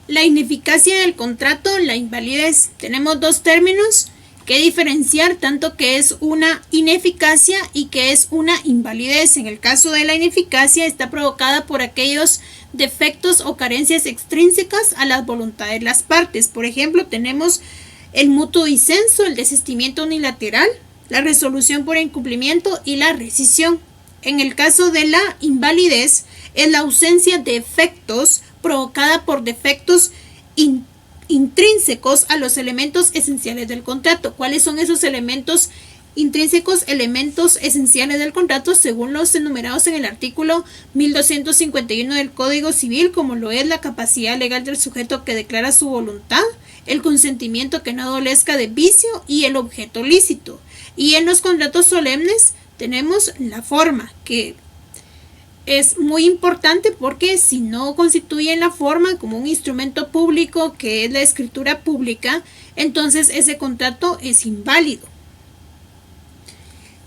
La ineficacia del contrato, la invalidez. Tenemos dos términos que diferenciar, tanto que es una ineficacia y que es una invalidez. En el caso de la ineficacia está provocada por aquellos defectos o carencias extrínsecas a la voluntad de las partes. Por ejemplo, tenemos el mutuo disenso, el desistimiento unilateral, la resolución por incumplimiento y la rescisión. En el caso de la invalidez, es la ausencia de efectos provocada por defectos intrínsecos a los elementos esenciales del contrato. ¿Cuáles son esos elementos intrínsecos, elementos esenciales del contrato, según los enumerados en el artículo 1251 del Código Civil, como lo es la capacidad legal del sujeto que declara su voluntad, el consentimiento que no adolezca de vicio y el objeto lícito? Y en los contratos solemnes tenemos la forma, que es muy importante porque si no constituyen la forma como un instrumento público, que es la escritura pública, entonces ese contrato es inválido.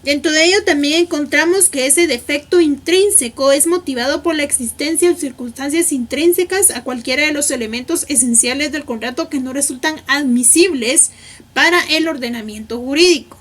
Dentro de ello también encontramos que ese defecto intrínseco es motivado por la existencia de circunstancias intrínsecas a cualquiera de los elementos esenciales del contrato que no resultan admisibles para el ordenamiento jurídico.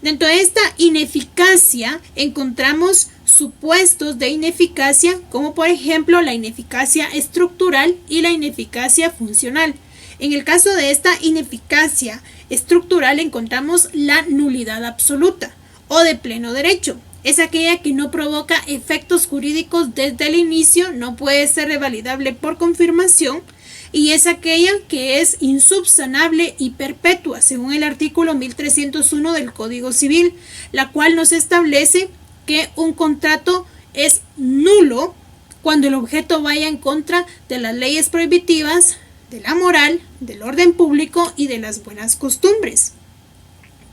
Dentro de esta ineficacia encontramos supuestos de ineficacia, como por ejemplo la ineficacia estructural y la ineficacia funcional. En el caso de esta ineficacia estructural encontramos la nulidad absoluta o de pleno derecho. Es aquella que no provoca efectos jurídicos desde el inicio, no puede ser revalidable por confirmación, y es aquella que es insubsanable y perpetua, según el artículo 1301 del Código Civil, la cual nos establece que un contrato es nulo cuando el objeto vaya en contra de las leyes prohibitivas, de la moral, del orden público y de las buenas costumbres.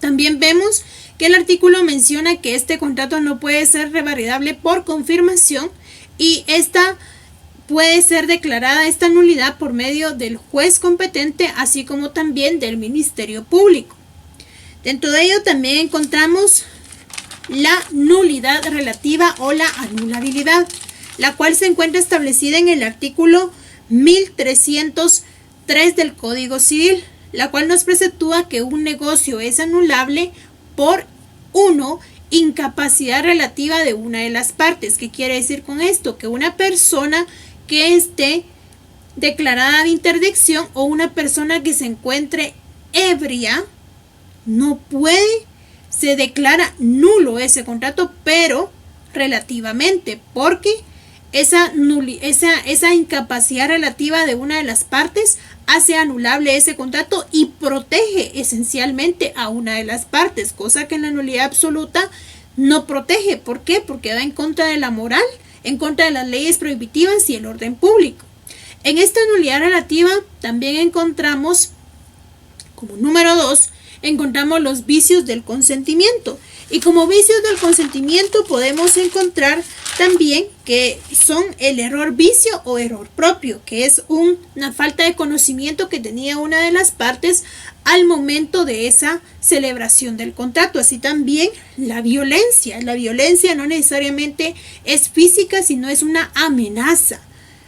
También vemos que el artículo menciona que este contrato no puede ser revalidable por confirmación, y esta puede ser declarada esta nulidad por medio del juez competente, así como también del Ministerio Público. Dentro de ello también encontramos la nulidad relativa o la anulabilidad, la cual se encuentra establecida en el artículo 1303 del Código Civil, la cual nos preceptúa que un negocio es anulable por 1. Incapacidad relativa de una de las partes. ¿Qué quiere decir con esto? Que una persona que esté declarada de interdicción o una persona que se encuentre ebria no puede, se declara nulo ese contrato, pero relativamente, porque esa incapacidad relativa de una de las partes hace anulable ese contrato y protege esencialmente a una de las partes, cosa que en la nulidad absoluta no protege. ¿Por qué? Porque va en contra de la moral, en contra de las leyes prohibitivas y el orden público. En esta nulidad relativa también encontramos, como número 2, encontramos los vicios del consentimiento. Y como vicios del consentimiento podemos encontrar también que son el error vicio o error propio, que es una falta de conocimiento que tenía una de las partes al momento de esa celebración del contrato. Así también la violencia. La violencia no necesariamente es física, sino es una amenaza,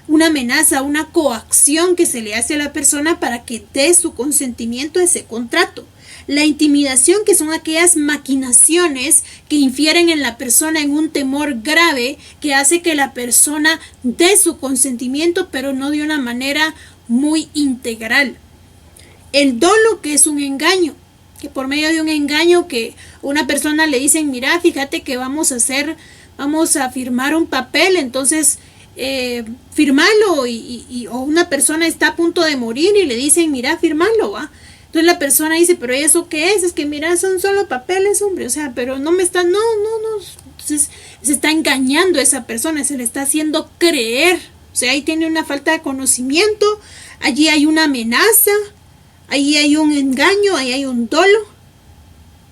una coacción que se le hace a la persona para que dé su consentimiento a ese contrato. La intimidación, que son aquellas maquinaciones que infieren en la persona en un temor grave que hace que la persona dé su consentimiento, pero no de una manera muy integral. El dolo, que es un engaño, que por medio de un engaño que una persona le dicen, mira, fíjate que vamos a firmar un papel, entonces firmalo, o una persona está a punto de morir y le dicen, mira, firmalo, ¿va? Entonces la persona dice, pero ¿eso qué es? Es que mira, son solo papeles, hombre, o sea, pero no me está, no. Entonces se está engañando a esa persona, se le está haciendo creer. O sea, ahí tiene una falta de conocimiento, allí hay una amenaza, ahí hay un engaño, ahí hay un dolo.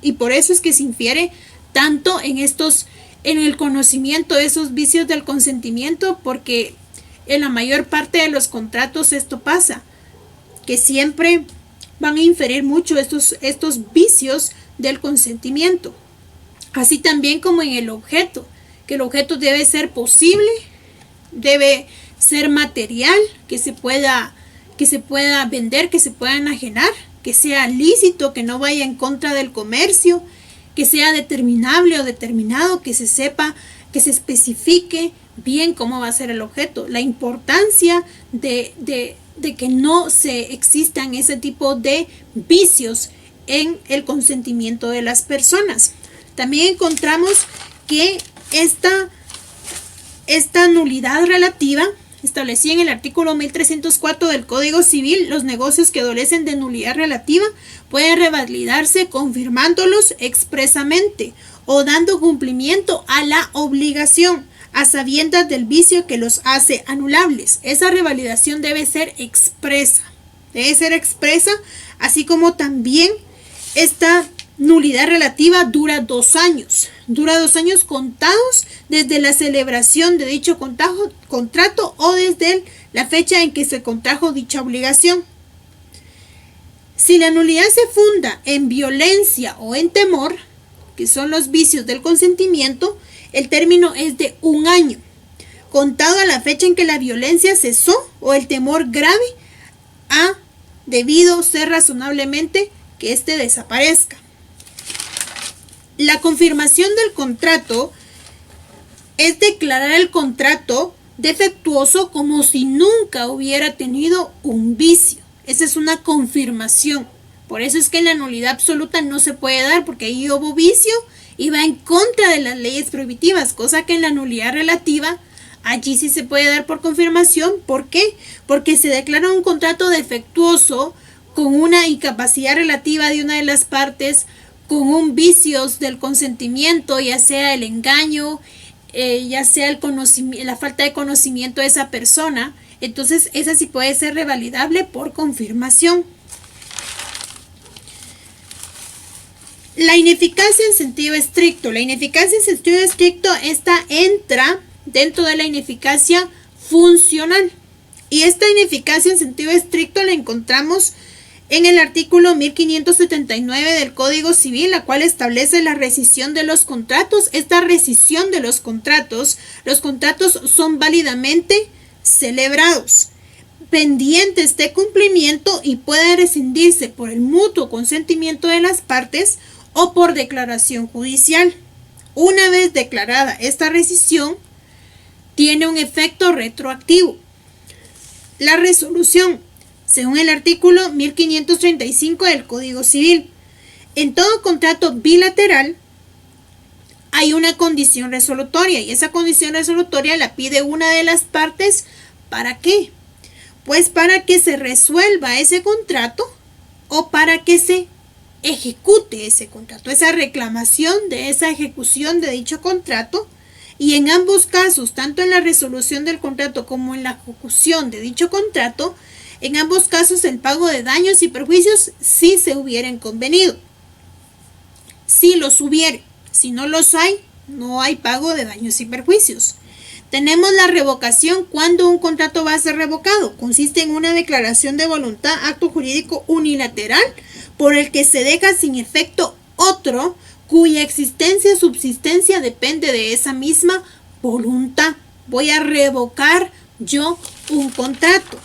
Y por eso es que se infiere tanto en el conocimiento de esos vicios del consentimiento, porque en la mayor parte de los contratos esto pasa, que siempre van a inferir mucho estos vicios del consentimiento. Así también como en el objeto, que el objeto debe ser posible, debe ser material, que se pueda que se pueda vender, que se pueda enajenar, que sea lícito, que no vaya en contra del comercio, que sea determinable o determinado, que se sepa, que se especifique bien cómo va a ser el objeto. La importancia de que no se existan ese tipo de vicios en el consentimiento de las personas. También encontramos que esta nulidad relativa establecida en el artículo 1304 del Código Civil, los negocios que adolecen de nulidad relativa pueden revalidarse confirmándolos expresamente o dando cumplimiento a la obligación, a sabiendas del vicio que los hace anulables. Esa revalidación debe ser expresa, así como también esta nulidad relativa dura 2 años. Dura 2 años contados desde la celebración de dicho contrato o desde la fecha en que se contrajo dicha obligación. Si la nulidad se funda en violencia o en temor, que son los vicios del consentimiento, el término es de 1 año, contado a la fecha en que la violencia cesó o el temor grave ha debido ser razonablemente que éste desaparezca. La confirmación del contrato es declarar el contrato defectuoso como si nunca hubiera tenido un vicio. Esa es una confirmación. Por eso es que en la nulidad absoluta no se puede dar, porque ahí hubo vicio y va en contra de las leyes prohibitivas, cosa que en la nulidad relativa allí sí se puede dar por confirmación. ¿Por qué? Porque se declara un contrato defectuoso con una incapacidad relativa de una de las partes, con un vicio del consentimiento, ya sea el engaño, ya sea la falta de conocimiento de esa persona. Entonces esa sí puede ser revalidable por confirmación. La ineficacia en sentido estricto. La ineficacia en sentido estricto, esta entra dentro de la ineficacia funcional. Y esta ineficacia en sentido estricto la encontramos en el artículo 1579 del Código Civil, la cual establece la rescisión de los contratos. Esta rescisión de los contratos son válidamente celebrados, pendientes de cumplimiento y pueden rescindirse por el mutuo consentimiento de las partes o por declaración judicial. Una vez declarada esta rescisión, tiene un efecto retroactivo. La resolución, según el artículo 1535 del Código Civil, en todo contrato bilateral hay una condición resolutoria y esa condición resolutoria la pide una de las partes. ¿Para qué? Pues para que se resuelva ese contrato o para que se ejecute ese contrato, esa reclamación de esa ejecución de dicho contrato. Y en ambos casos, tanto en la resolución del contrato como en la ejecución de dicho contrato, en ambos casos el pago de daños y perjuicios sí se hubieran convenido. Si los hubiere, si no los hay, no hay pago de daños y perjuicios. Tenemos la revocación. Cuando un contrato va a ser revocado, consiste en una declaración de voluntad, acto jurídico unilateral, por el que se deja sin efecto otro cuya existencia o subsistencia depende de esa misma voluntad. Voy a revocar yo un contrato.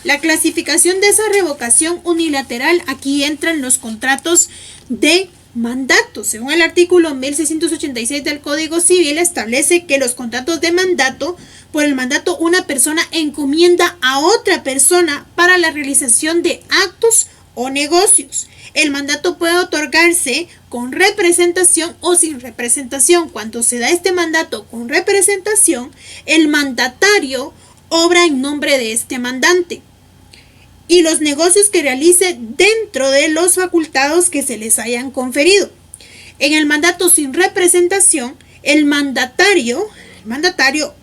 La clasificación de esa revocación unilateral, aquí entran los contratos de mandato. Según el artículo 1686 del Código Civil, establece que los contratos de mandato, por el mandato una persona encomienda a otra persona para la realización de actos o negocios. El mandato puede otorgarse con representación o sin representación. Cuando se da este mandato con representación, el mandatario obra en nombre de este mandante y los negocios que realice dentro de los facultados que se les hayan conferido. En el mandato sin representación, el mandatario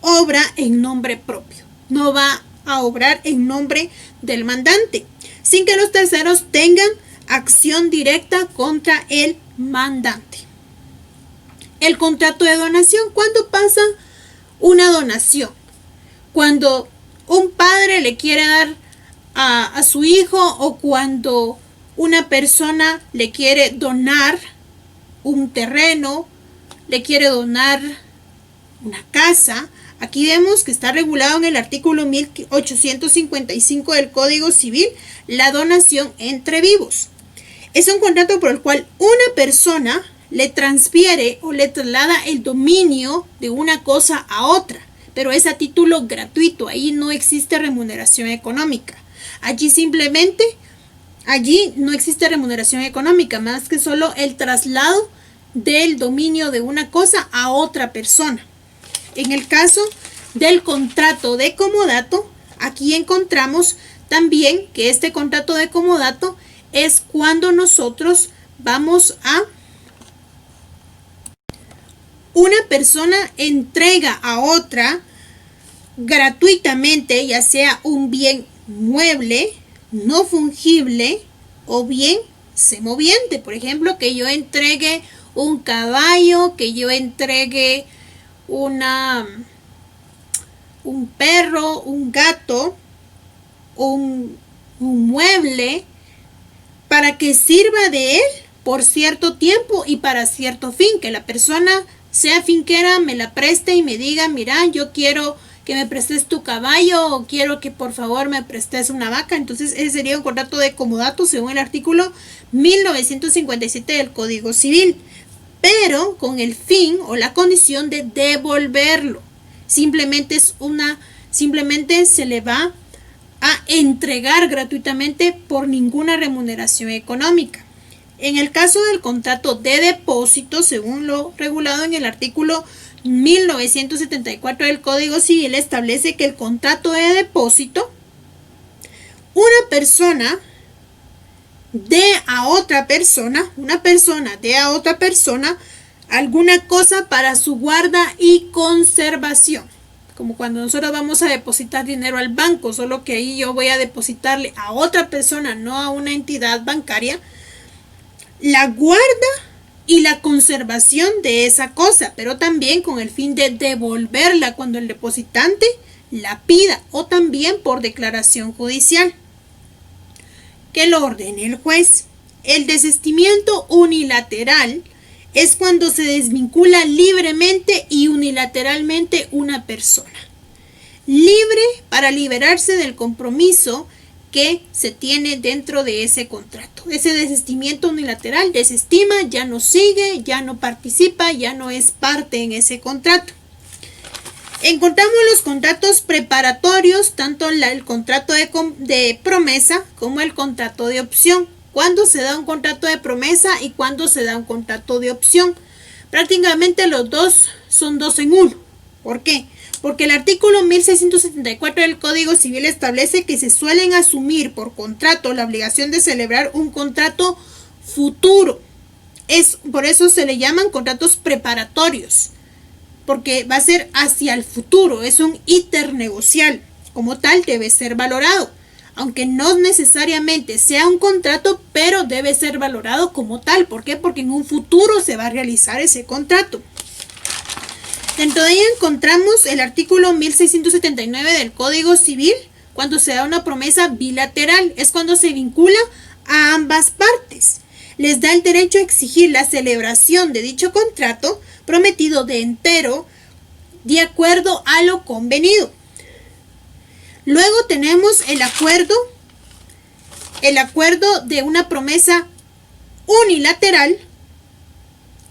obra en nombre propio, no va a obrar en nombre del mandante, sin que los terceros tengan acción directa contra el mandante. El contrato de donación. ¿Cuándo pasa una donación? Cuando un padre le quiere dar a su hijo, o cuando una persona le quiere donar un terreno, le quiere donar una casa Aquí vemos que está regulado en el artículo 1855 del Código Civil la donación entre vivos. Es un contrato por el cual una persona le transfiere o le traslada el dominio de una cosa a otra, pero es a título gratuito, ahí no existe remuneración económica. Allí no existe remuneración económica, más que solo el traslado del dominio de una cosa a otra persona. En el caso del contrato de comodato, aquí encontramos también que este contrato de comodato es cuando nosotros vamos a una persona entrega a otra gratuitamente, ya sea un bien mueble, no fungible o bien semoviente. Por ejemplo, que yo entregue un caballo, que yo entregue un perro, un gato, un mueble, para que sirva de él por cierto tiempo y para cierto fin, que la persona sea finquera, me la preste y me diga, mira, yo quiero que me prestes tu caballo o quiero que por favor me prestes una vaca. Entonces ese sería un contrato de comodato según el artículo 1957 del Código Civil, pero con el fin o la condición de devolverlo. Simplemente se le va a entregar gratuitamente por ninguna remuneración económica. En el caso del contrato de depósito, según lo regulado en el artículo 1974 del Código Civil, establece que el contrato de depósito, una persona dé a otra persona, alguna cosa para su guarda y conservación. Como cuando nosotros vamos a depositar dinero al banco, solo que ahí yo voy a depositarle a otra persona, no a una entidad bancaria, la guarda y la conservación de esa cosa, pero también con el fin de devolverla cuando el depositante la pida o también por declaración judicial que lo ordene el juez. El desistimiento unilateral es cuando se desvincula libremente y unilateralmente una persona, libre para liberarse del compromiso que se tiene dentro de ese contrato. Ese desistimiento unilateral desestima, ya no sigue, ya no participa, ya no es parte en ese contrato. Encontramos los contratos preparatorios, tanto el contrato de promesa como el contrato de opción. ¿Cuándo se da un contrato de promesa y cuándo se da un contrato de opción? Prácticamente los dos son dos en uno. ¿Por qué? Porque el artículo 1674 del Código Civil establece que se suelen asumir por contrato la obligación de celebrar un contrato futuro. Por eso se le llaman contratos preparatorios, porque va a ser hacia el futuro, es un internegocial. Como tal debe ser valorado, aunque no necesariamente sea un contrato, pero debe ser valorado como tal. ¿Por qué? Porque en un futuro se va a realizar ese contrato. Dentro de ella encontramos el artículo 1679 del Código Civil, cuando se da una promesa bilateral, es cuando se vincula a ambas partes. Les da el derecho a exigir la celebración de dicho contrato prometido de entero, de acuerdo a lo convenido. Luego tenemos el acuerdo de una promesa unilateral,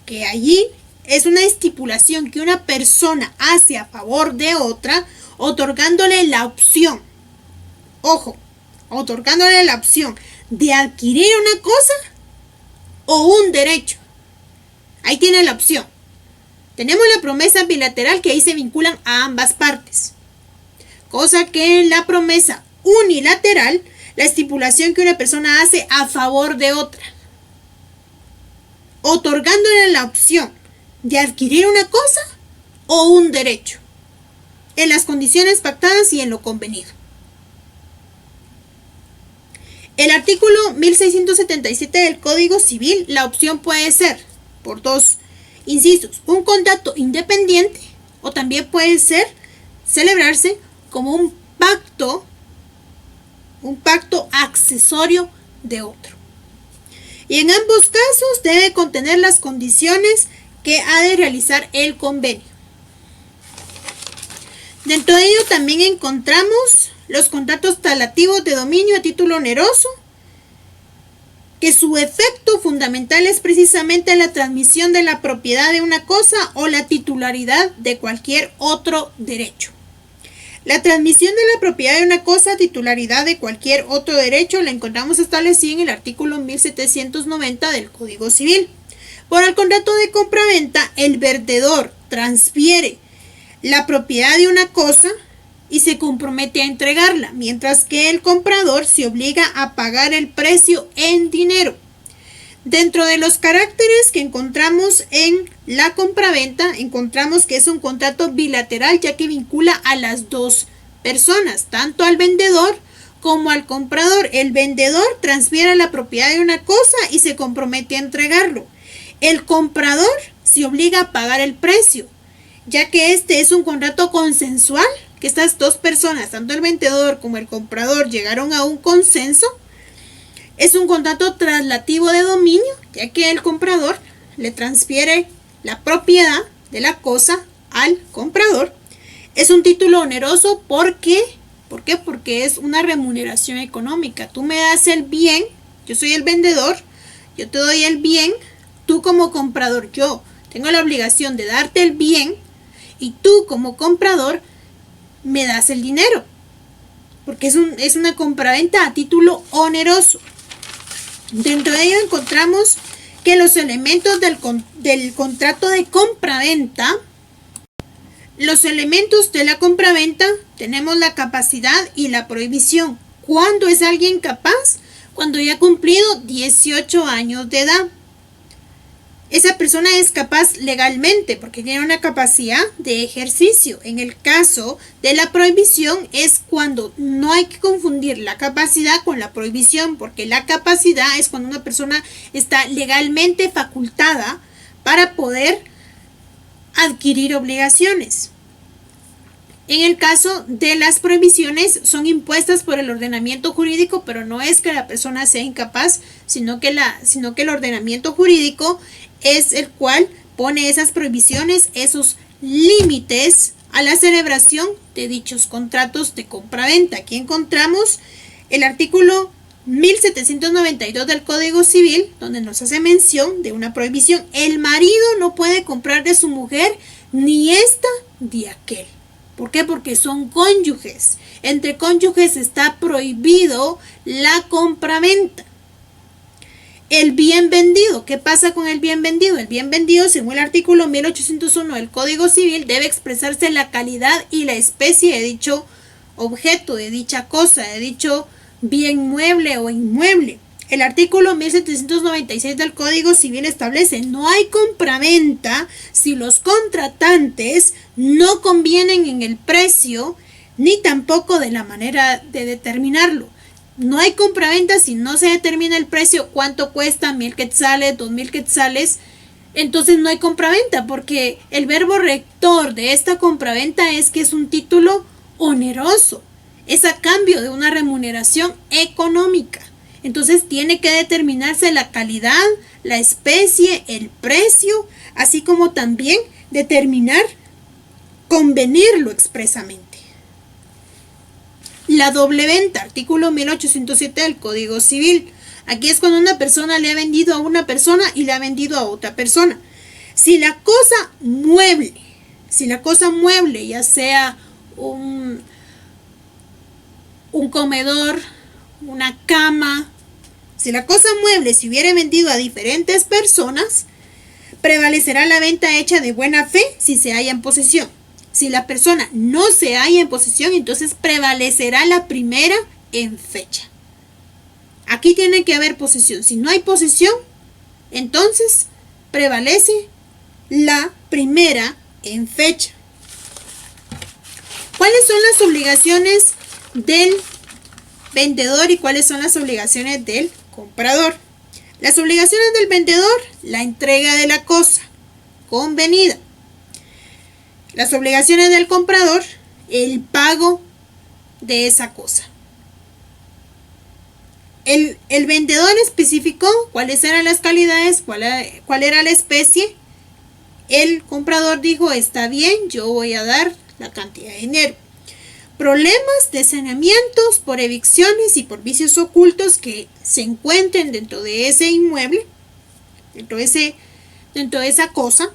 que allí es una estipulación que una persona hace a favor de otra, otorgándole la opción, otorgándole la opción de adquirir una cosa o un derecho. Ahí tiene la opción. Tenemos la promesa bilateral, que ahí se vinculan a ambas partes. Cosa que en la promesa unilateral, la estipulación que una persona hace a favor de otra, otorgándole la opción de adquirir una cosa o un derecho, en las condiciones pactadas y en lo convenido. El artículo 1677 del Código Civil, la opción puede ser por dos incisos, un contrato independiente, o también puede celebrarse como un pacto accesorio de otro. Y en ambos casos debe contener las condiciones que ha de realizar el convenio. Dentro de ello también encontramos los contratos talativos de dominio a título oneroso, que su efecto fundamental es precisamente la transmisión de la propiedad de una cosa o la titularidad de cualquier otro derecho. La transmisión de la propiedad de una cosa, titularidad de cualquier otro derecho, la encontramos establecida en el artículo 1790 del Código Civil. Por el contrato de compraventa, el vendedor transfiere la propiedad de una cosa y se compromete a entregarla, mientras que el comprador se obliga a pagar el precio en dinero. Dentro de los caracteres que encontramos en la compraventa, encontramos que es un contrato bilateral, ya que vincula a las dos personas, tanto al vendedor como al comprador. El vendedor transfiere la propiedad de una cosa y se compromete a entregarlo. El comprador se obliga a pagar el precio, ya que este es un contrato consensual, que estas dos personas, tanto el vendedor como el comprador, llegaron a un consenso. Es un contrato traslativo de dominio, ya que el comprador le transfiere la propiedad de la cosa al comprador. Es un título oneroso porque es una remuneración económica. Tú me das el bien, yo soy el vendedor, yo te doy el bien, tú como comprador, yo tengo la obligación de darte el bien y tú como comprador me das el dinero, porque es una compraventa a título oneroso. Dentro de ello encontramos que los elementos del contrato de compraventa, los elementos de la compraventa, tenemos la capacidad y la prohibición. ¿Cuándo es alguien capaz? Cuando ya ha cumplido 18 años de edad. Esa persona es capaz legalmente porque tiene una capacidad de ejercicio. En el caso de la prohibición es cuando no hay que confundir la capacidad con la prohibición, porque la capacidad es cuando una persona está legalmente facultada para poder adquirir obligaciones. En el caso de las prohibiciones son impuestas por el ordenamiento jurídico, pero no es que la persona sea incapaz, sino que el ordenamiento jurídico es el cual pone esas prohibiciones, esos límites a la celebración de dichos contratos de compraventa. Aquí encontramos el artículo 1792 del Código Civil, donde nos hace mención de una prohibición. El marido no puede comprar de su mujer ni esta de aquel. ¿Por qué? Porque son cónyuges. Entre cónyuges está prohibido la compraventa. El bien vendido. ¿Qué pasa con el bien vendido? El bien vendido, según el artículo 1801 del Código Civil, debe expresarse la calidad y la especie de dicho objeto, de dicha cosa, de dicho bien mueble o inmueble. El artículo 1796 del Código Civil establece: no hay compraventa si los contratantes no convienen en el precio ni tampoco de la manera de determinarlo. No hay compraventa si no se determina el precio, cuánto cuesta, 1000 quetzales, 2000 quetzales. Entonces no hay compraventa, porque el verbo rector de esta compraventa es que es un título oneroso. Es a cambio de una remuneración económica. Entonces tiene que determinarse la calidad, la especie, el precio, así como también determinar, convenirlo expresamente. La doble venta, artículo 1807 del Código Civil. Aquí es cuando una persona le ha vendido a una persona y le ha vendido a otra persona. Si la cosa mueble, ya sea un comedor, una cama, si la cosa mueble se hubiera vendido a diferentes personas, prevalecerá la venta hecha de buena fe si se halla en posesión. Si la persona no se halla en posesión, entonces prevalecerá la primera en fecha. Aquí tiene que haber posesión. Si no hay posesión, entonces prevalece la primera en fecha. ¿Cuáles son las obligaciones del vendedor y cuáles son las obligaciones del comprador? Las obligaciones del vendedor: la entrega de la cosa convenida. Las obligaciones del comprador: el pago de esa cosa. El vendedor especificó cuáles eran las calidades, cuál era la especie. El comprador dijo: está bien, yo voy a dar la cantidad de dinero. problemas de saneamientos por evicciones y por vicios ocultos que se encuentren dentro de ese inmueble, dentro de esa cosa.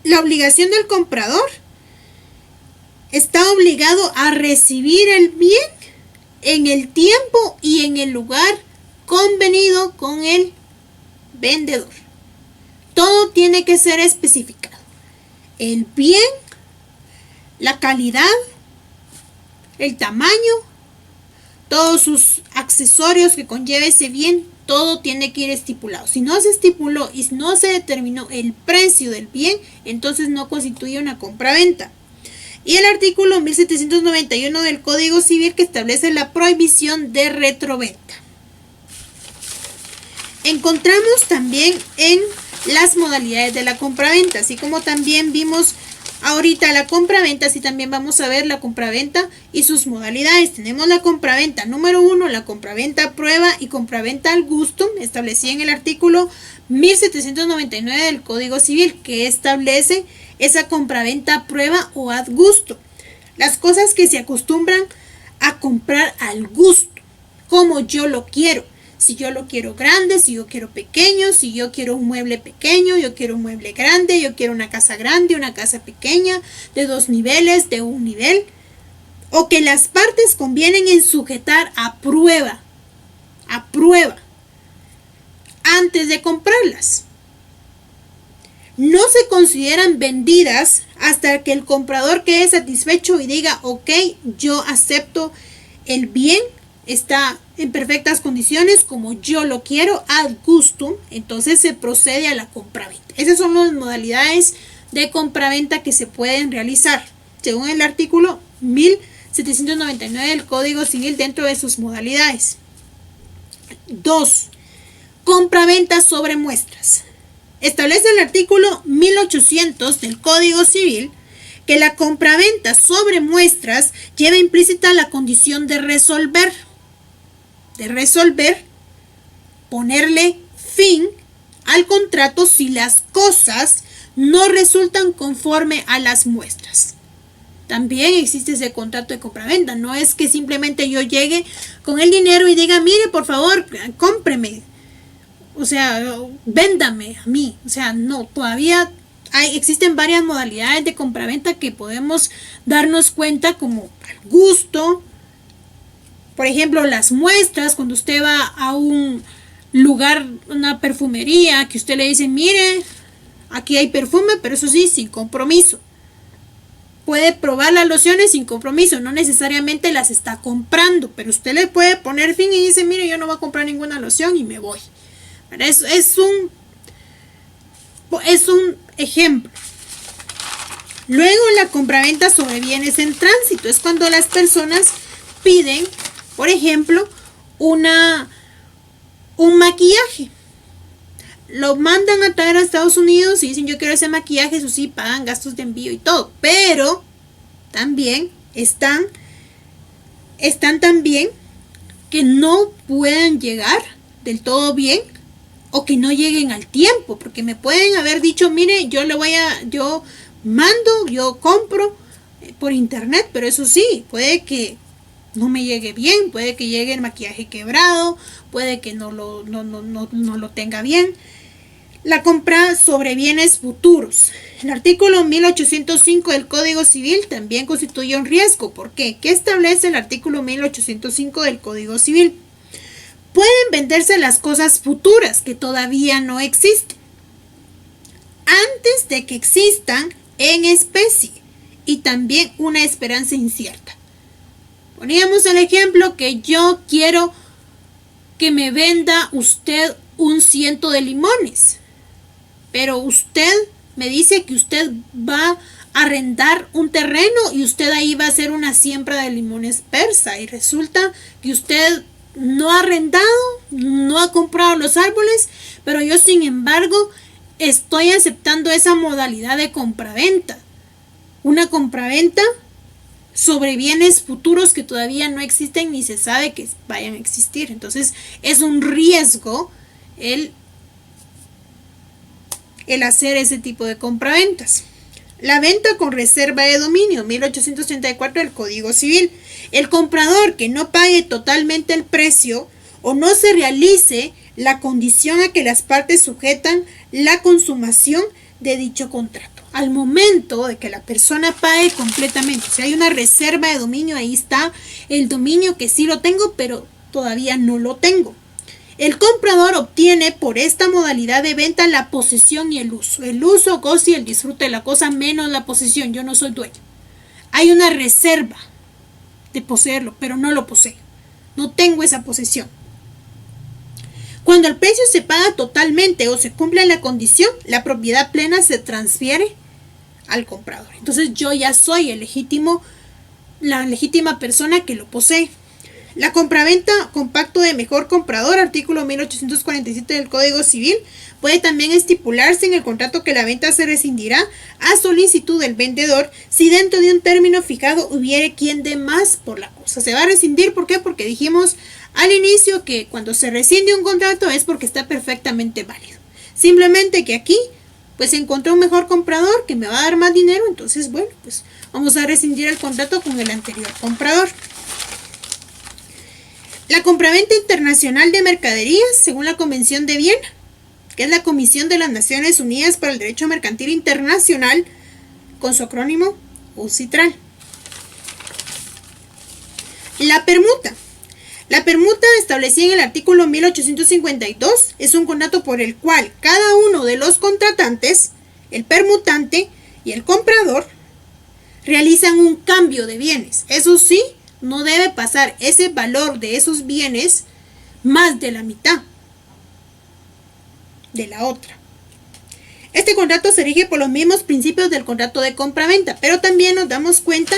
La obligación del comprador está obligado a recibir el bien en el tiempo y en el lugar convenido con el vendedor. Todo tiene que ser especificado. El bien, la calidad, el tamaño, todos sus accesorios que conlleve ese bien, todo tiene que ir estipulado. Si no se estipuló y no se determinó el precio del bien, entonces no constituye una compra-venta. Y el artículo 1791 del Código Civil, que establece la prohibición de retroventa. Encontramos también en las modalidades de la compraventa, así como también vimos ahorita la compraventa, así también vamos a ver la compraventa y sus modalidades. Tenemos la compraventa número 1, la compraventa a prueba y compraventa al gusto, establecida en el artículo 1799 del Código Civil, que establece esa compraventa a prueba o ad gusto. Las cosas que se acostumbran a comprar al gusto, como yo lo quiero. Si yo lo quiero grande, si yo quiero pequeño, si yo quiero un mueble pequeño, yo quiero un mueble grande, yo quiero una casa grande, una casa pequeña, de 2 niveles, de 1 nivel. O que las partes convienen en sujetar a prueba, antes de comprarlas. No se consideran vendidas hasta que el comprador quede satisfecho y diga, ok, yo acepto el bien, está en perfectas condiciones como yo lo quiero, ad gustum, entonces se procede a la compraventa. Esas son las modalidades de compraventa que se pueden realizar según el artículo 1799 del Código Civil dentro de sus modalidades. 2. Compraventa sobre muestras. Establece el artículo 1800 del Código Civil que la compraventa sobre muestras lleva implícita la condición de resolver, ponerle fin al contrato si las cosas no resultan conforme a las muestras. También existe ese contrato de compraventa. No es que simplemente yo llegue con el dinero y diga, mire, por favor, cómpreme. O sea, véndame a mí. O sea, no, todavía existen varias modalidades de compraventa que podemos darnos cuenta, como al gusto. Por ejemplo, las muestras, cuando usted va a un lugar, una perfumería, que usted le dice, mire, aquí hay perfume, pero eso sí, sin compromiso. Puede probar las lociones sin compromiso, no necesariamente las está comprando, pero usted le puede poner fin y dice, mire, yo no voy a comprar ninguna loción y me voy. Es un ejemplo. Luego, la compraventa sobre bienes en tránsito es cuando las personas piden, por ejemplo, un maquillaje. Lo mandan a traer a Estados Unidos y dicen, yo quiero ese maquillaje, eso sí, pagan gastos de envío y todo. Pero también están también que no puedan llegar del todo bien o que no lleguen al tiempo, porque me pueden haber dicho, mire, yo compro por internet, pero eso sí, puede que no me llegue bien, puede que llegue el maquillaje quebrado, puede que no lo tenga bien. La compra sobre bienes futuros. El artículo 1805 del Código Civil también constituye un riesgo. ¿Por qué? ¿Qué establece el artículo 1805 del Código Civil? Pueden venderse las cosas futuras que todavía no existen, antes de que existan en especie, y también una esperanza incierta. Poníamos el ejemplo que yo quiero que me venda usted un 100 de limones, pero usted me dice que usted va a arrendar un terreno y usted ahí va a hacer una siembra de limones persa, y resulta que usted no ha arrendado, no ha comprado los árboles, pero yo sin embargo estoy aceptando esa modalidad de compraventa. Una compraventa sobre bienes futuros que todavía no existen ni se sabe que vayan a existir. Entonces es un riesgo el hacer ese tipo de compraventas. La venta con reserva de dominio, 1834 del Código Civil. El comprador que no pague totalmente el precio o no se realice la condición a que las partes sujetan la consumación de dicho contrato. Al momento de que la persona pague completamente, si hay una reserva de dominio, ahí está el dominio que sí lo tengo, pero todavía no lo tengo. El comprador obtiene por esta modalidad de venta la posesión y el uso. El uso, goce y el disfrute de la cosa menos la posesión. Yo no soy dueño. Hay una reserva de poseerlo, pero no lo poseo. No tengo esa posesión. Cuando el precio se paga totalmente o se cumple la condición, la propiedad plena se transfiere al comprador. Entonces yo ya soy la legítima persona que lo posee. La compraventa con pacto de mejor comprador, artículo 1847 del Código Civil, puede también estipularse en el contrato que la venta se rescindirá a solicitud del vendedor si dentro de un término fijado hubiere quien dé más por la cosa. Se va a rescindir, ¿por qué? Porque dijimos al inicio que cuando se rescinde un contrato es porque está perfectamente válido. Simplemente que aquí pues encontré un mejor comprador que me va a dar más dinero, entonces bueno, pues vamos a rescindir el contrato con el anterior comprador. La compraventa internacional de mercaderías, según la Convención de Viena, que es la Comisión de las Naciones Unidas para el Derecho Mercantil Internacional, con su acrónimo UCITRAL. La permuta. La permuta, establecida en el artículo 1852, es un contrato por el cual cada uno de los contratantes, el permutante y el comprador, realizan un cambio de bienes. Eso sí, no debe pasar ese valor de esos bienes más de la mitad de la otra. Este contrato se rige por los mismos principios del contrato de compraventa, pero también nos damos cuenta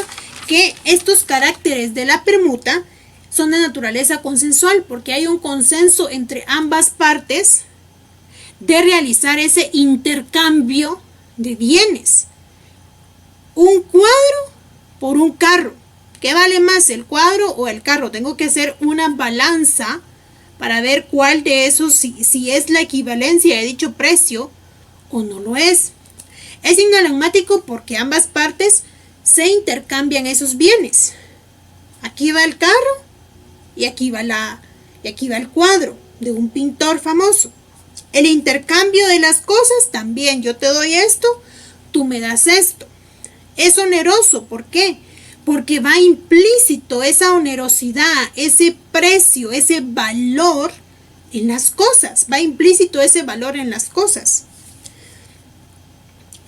que estos caracteres de la permuta son de naturaleza consensual, porque hay un consenso entre ambas partes de realizar ese intercambio de bienes. Un cuadro por un carro. ¿Qué vale más, el cuadro o el carro? Tengo que hacer una balanza para ver cuál de esos, si es la equivalencia de dicho precio o no lo es. Es inalegmático porque ambas partes se intercambian esos bienes. Aquí va el carro y aquí va el cuadro de un pintor famoso. El intercambio de las cosas también. Yo te doy esto, tú me das esto. Es oneroso. ¿Por qué? Porque va implícito esa onerosidad, ese precio, ese valor en las cosas. Va implícito ese valor en las cosas.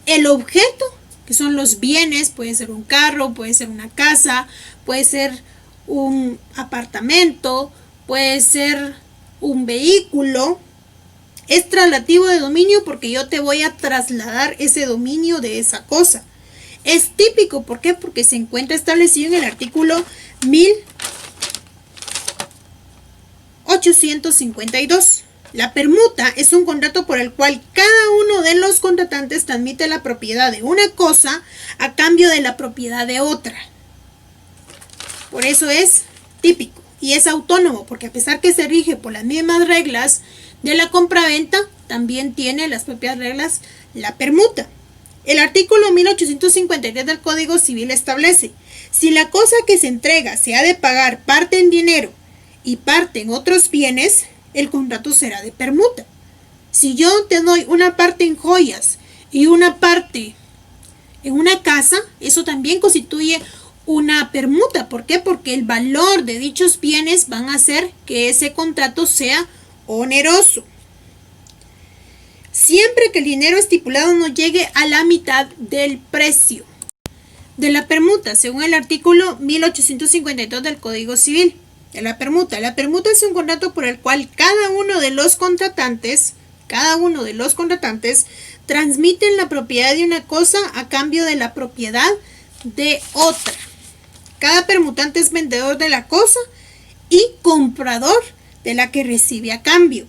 El objeto, que son los bienes, puede ser un carro, puede ser una casa, puede ser un apartamento, puede ser un vehículo. Es traslativo de dominio porque yo te voy a trasladar ese dominio de esa cosa. Es típico, ¿por qué? Porque se encuentra establecido en el artículo 1852. La permuta es un contrato por el cual cada uno de los contratantes transmite la propiedad de una cosa a cambio de la propiedad de otra. Por eso es típico y es autónomo, porque a pesar que se rige por las mismas reglas de la compraventa, también tiene las propias reglas la permuta. El artículo 1853 del Código Civil establece: si la cosa que se entrega se ha de pagar parte en dinero y parte en otros bienes, el contrato será de permuta. Si yo te doy una parte en joyas y una parte en una casa, eso también constituye una permuta. ¿Por qué? Porque el valor de dichos bienes van a hacer que ese contrato sea oneroso. Siempre que el dinero estipulado no llegue a la mitad del precio de la permuta, según el artículo 1852 del Código Civil. De la permuta. La permuta es un contrato por el cual cada uno de los contratantes transmiten la propiedad de una cosa a cambio de la propiedad de otra. Cada permutante es vendedor de la cosa y comprador de la que recibe a cambio.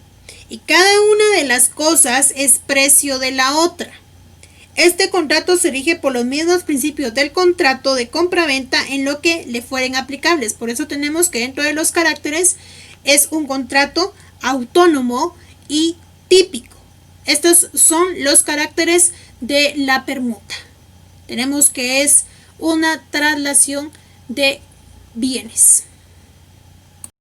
Y cada una de las cosas es precio de la otra. Este contrato se rige por los mismos principios del contrato de compraventa en lo que le fueren aplicables. Por eso tenemos que dentro de los caracteres es un contrato autónomo y típico. Estos son los caracteres de la permuta. Tenemos que es una traslación de bienes.